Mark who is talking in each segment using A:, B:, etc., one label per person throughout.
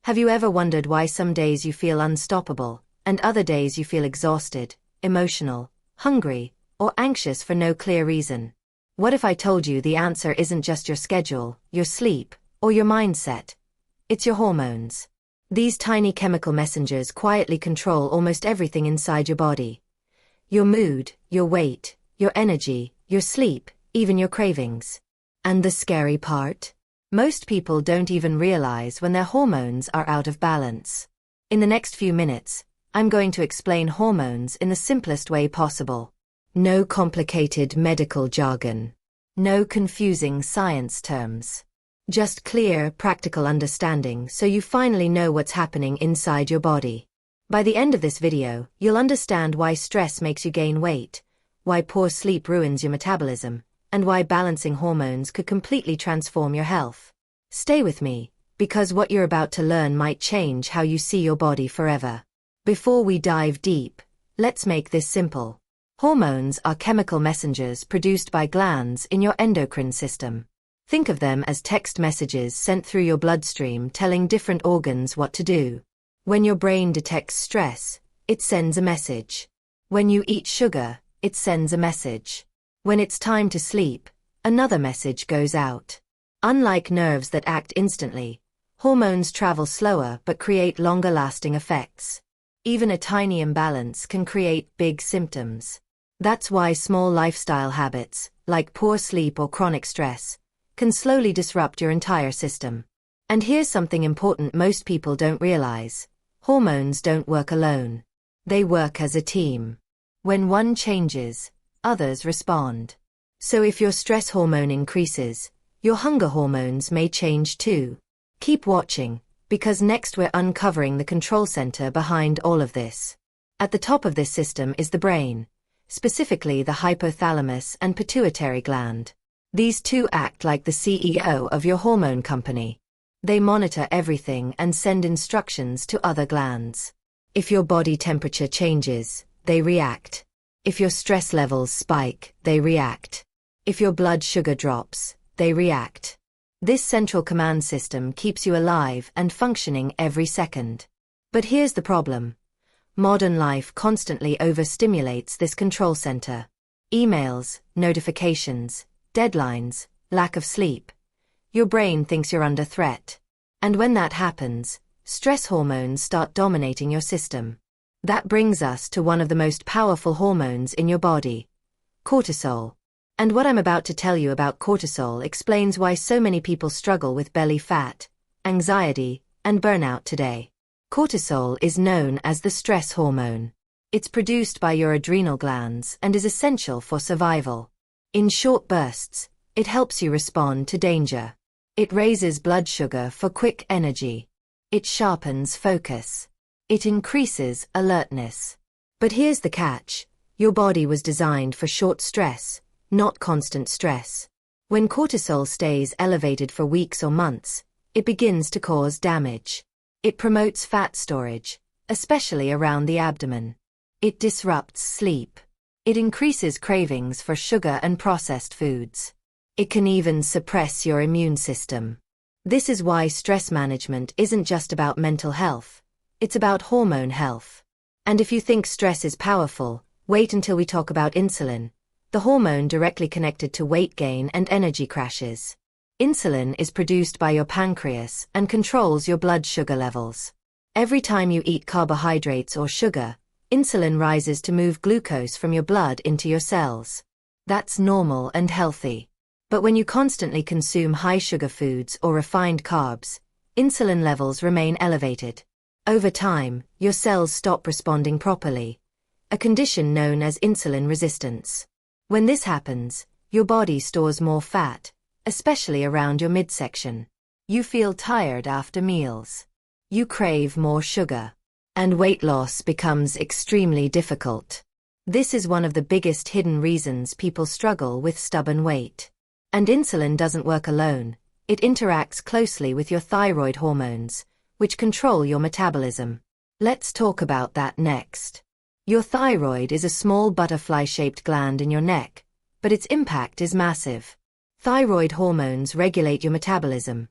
A: Have you ever wondered why some days you feel unstoppable, and other days you feel exhausted, emotional, hungry, or anxious for no clear reason? What if I told you the answer isn't just your schedule, your sleep, or your mindset? It's your hormones. These tiny chemical messengers quietly control almost everything inside your body. Your mood, your weight, your energy, your sleep, even your cravings. And the scary part? Most people don't even realize when their hormones are out of balance. In the next few minutes, I'm going to explain hormones in the simplest way possible. No complicated medical jargon. No confusing science terms. Just clear, practical understanding so you finally know what's happening inside your body. By the end of this video, you'll understand why stress makes you gain weight, why poor sleep ruins your metabolism, and why balancing hormones could completely transform your health. Stay with me, because what you're about to learn might change how you see your body forever. Before we dive deep, let's make this simple. Hormones are chemical messengers produced by glands in your endocrine system. Think of them as text messages sent through your bloodstream telling different organs what to do. When your brain detects stress, it sends a message. When you eat sugar, it sends a message. When it's time to sleep, another message goes out. Unlike nerves that act instantly, hormones travel slower but create longer-lasting effects. Even a tiny imbalance can create big symptoms. That's why small lifestyle habits, like poor sleep or chronic stress, can slowly disrupt your entire system. And here's something important most people don't realize. Hormones don't work alone. They work as a team. When one changes, others respond. So if your stress hormone increases, your hunger hormones may change too. Keep watching, because next we're uncovering the control center behind all of this. At the top of this system is the brain, specifically the hypothalamus and pituitary gland. These two act like the CEO of your hormone company. They monitor everything and send instructions to other glands. If your body temperature changes, they react. If your stress levels spike, they react. If your blood sugar drops, they react. This central command system keeps you alive and functioning every second. But here's the problem. Modern life constantly overstimulates this control center. Emails, notifications, deadlines, lack of sleep. Your brain thinks you're under threat. And when that happens, stress hormones start dominating your system. That brings us to one of the most powerful hormones in your body, cortisol. And what I'm about to tell you about cortisol explains why so many people struggle with belly fat, anxiety, and burnout today. Cortisol is known as the stress hormone. It's produced by your adrenal glands and is essential for survival. In short bursts, it helps you respond to danger. It raises blood sugar for quick energy. It sharpens focus. It increases alertness. But here's the catch. Your body was designed for short stress, not constant stress. When cortisol stays elevated for weeks or months, it begins to cause damage. It promotes fat storage, especially around the abdomen. It disrupts sleep. It increases cravings for sugar and processed foods. It can even suppress your immune system. This is why stress management isn't just about mental health. It's about hormone health. And if you think stress is powerful, wait until we talk about insulin, the hormone directly connected to weight gain and energy crashes. Insulin is produced by your pancreas and controls your blood sugar levels. Every time you eat carbohydrates or sugar, insulin rises to move glucose from your blood into your cells. That's normal and healthy. But when you constantly consume high-sugar foods or refined carbs, insulin levels remain elevated. Over time, your cells stop responding properly, a condition known as insulin resistance. When this happens, your body stores more fat, especially around your midsection. You feel tired after meals. You crave more sugar. And weight loss becomes extremely difficult. This is one of the biggest hidden reasons people struggle with stubborn weight. And insulin doesn't work alone. It interacts closely with your thyroid hormones, which control your metabolism. Let's talk about that next. Your thyroid is a small butterfly-shaped gland in your neck, but its impact is massive. Thyroid hormones regulate your metabolism,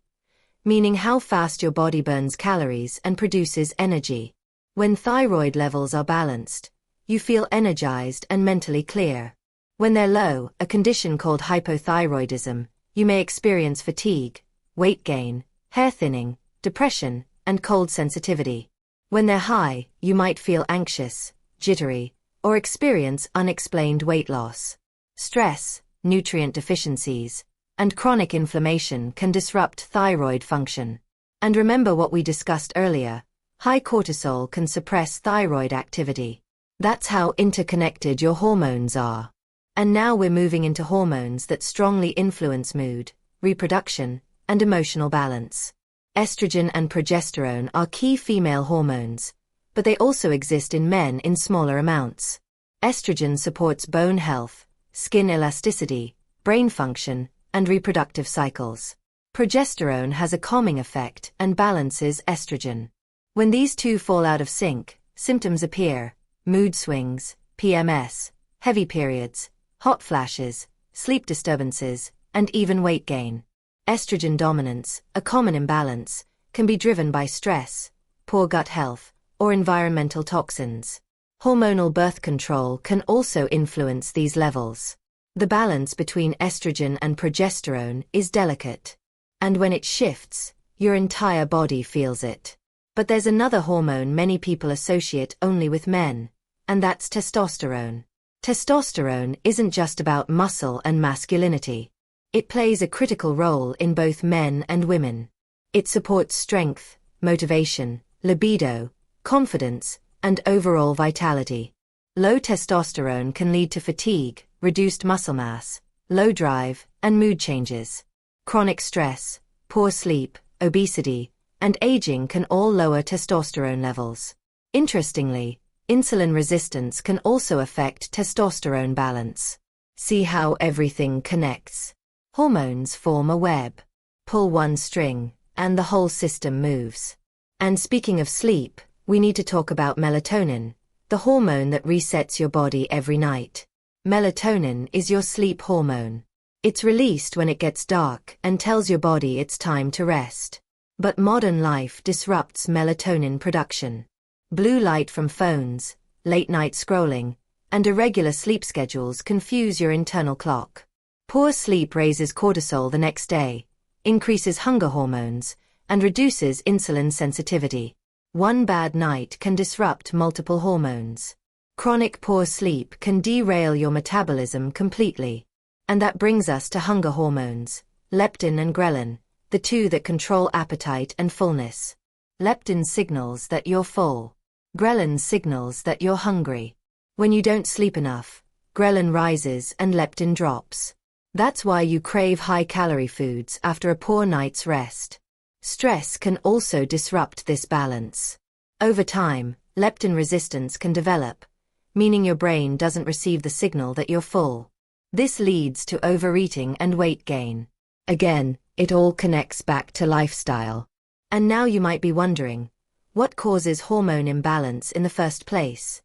A: meaning how fast your body burns calories and produces energy. When thyroid levels are balanced, you feel energized and mentally clear. When they're low, a condition called hypothyroidism, you may experience fatigue, weight gain, hair thinning, depression, and cold sensitivity. When they're high, you might feel anxious, jittery, or experience unexplained weight loss. Stress, nutrient deficiencies, and chronic inflammation can disrupt thyroid function. And remember what we discussed earlier, high cortisol can suppress thyroid activity. That's how interconnected your hormones are. And now we're moving into hormones that strongly influence mood, reproduction, and emotional balance. Estrogen and progesterone are key female hormones, but they also exist in men in smaller amounts. Estrogen supports bone health, skin elasticity, brain function, and reproductive cycles. Progesterone has a calming effect and balances estrogen. When these two fall out of sync, symptoms appear: mood swings, PMS, heavy periods, hot flashes, sleep disturbances, and even weight gain. Estrogen dominance, a common imbalance, can be driven by stress, poor gut health, or environmental toxins. Hormonal birth control can also influence these levels. The balance between estrogen and progesterone is delicate. And when it shifts, your entire body feels it. But there's another hormone many people associate only with men, and that's testosterone. Testosterone isn't just about muscle and masculinity. It plays a critical role in both men and women. It supports strength, motivation, libido, confidence, and overall vitality. Low testosterone can lead to fatigue, reduced muscle mass, low drive, and mood changes. Chronic stress, poor sleep, obesity, and aging can all lower testosterone levels. Interestingly, insulin resistance can also affect testosterone balance. See how everything connects. Hormones form a web. Pull one string, and the whole system moves. And speaking of sleep, we need to talk about melatonin, the hormone that resets your body every night. Melatonin is your sleep hormone. It's released when it gets dark and tells your body it's time to rest. But modern life disrupts melatonin production. Blue light from phones, late-night scrolling, and irregular sleep schedules confuse your internal clock. Poor sleep raises cortisol the next day, increases hunger hormones, and reduces insulin sensitivity. One bad night can disrupt multiple hormones. Chronic poor sleep can derail your metabolism completely. And that brings us to hunger hormones, leptin and ghrelin, the two that control appetite and fullness. Leptin signals that you're full. Ghrelin signals that you're hungry. When you don't sleep enough, ghrelin rises and leptin drops. That's why you crave high-calorie foods after a poor night's rest. Stress can also disrupt this balance. Over time, leptin resistance can develop, meaning your brain doesn't receive the signal that you're full. This leads to overeating and weight gain. Again, it all connects back to lifestyle. And now you might be wondering, what causes hormone imbalance in the first place?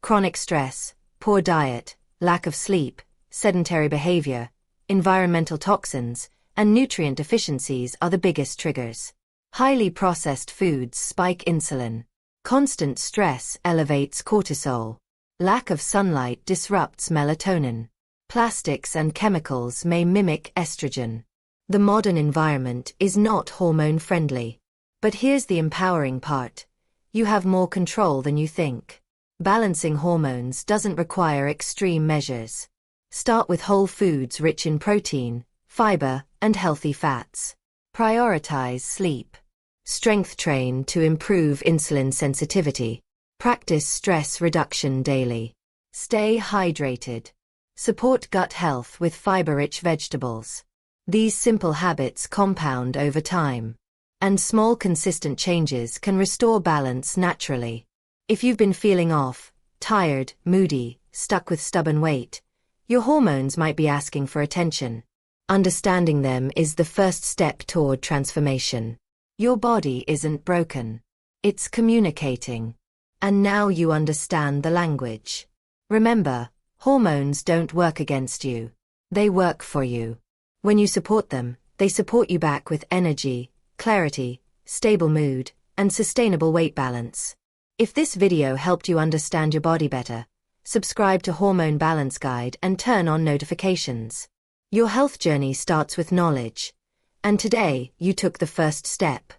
A: Chronic stress, poor diet, lack of sleep, sedentary behavior, environmental toxins, and nutrient deficiencies are the biggest triggers. Highly processed foods spike insulin. Constant stress elevates cortisol. Lack of sunlight disrupts melatonin. Plastics and chemicals may mimic estrogen. The modern environment is not hormone-friendly. But here's the empowering part. You have more control than you think. Balancing hormones doesn't require extreme measures. Start with whole foods rich in protein, fiber, and healthy fats. Prioritize sleep. Strength train to improve insulin sensitivity. Practice stress reduction daily. Stay hydrated. Support gut health with fiber-rich vegetables. These simple habits compound over time. And small consistent changes can restore balance naturally. If you've been feeling off, tired, moody, stuck with stubborn weight, your hormones might be asking for attention. Understanding them is the first step toward transformation. Your body isn't broken. It's communicating. And now you understand the language. Remember, hormones don't work against you. They work for you. When you support them, they support you back with energy, clarity, stable mood, and sustainable weight balance. If this video helped you understand your body better, subscribe to Hormone Balance Guide and turn on notifications. Your health journey starts with knowledge, and today you took the first step.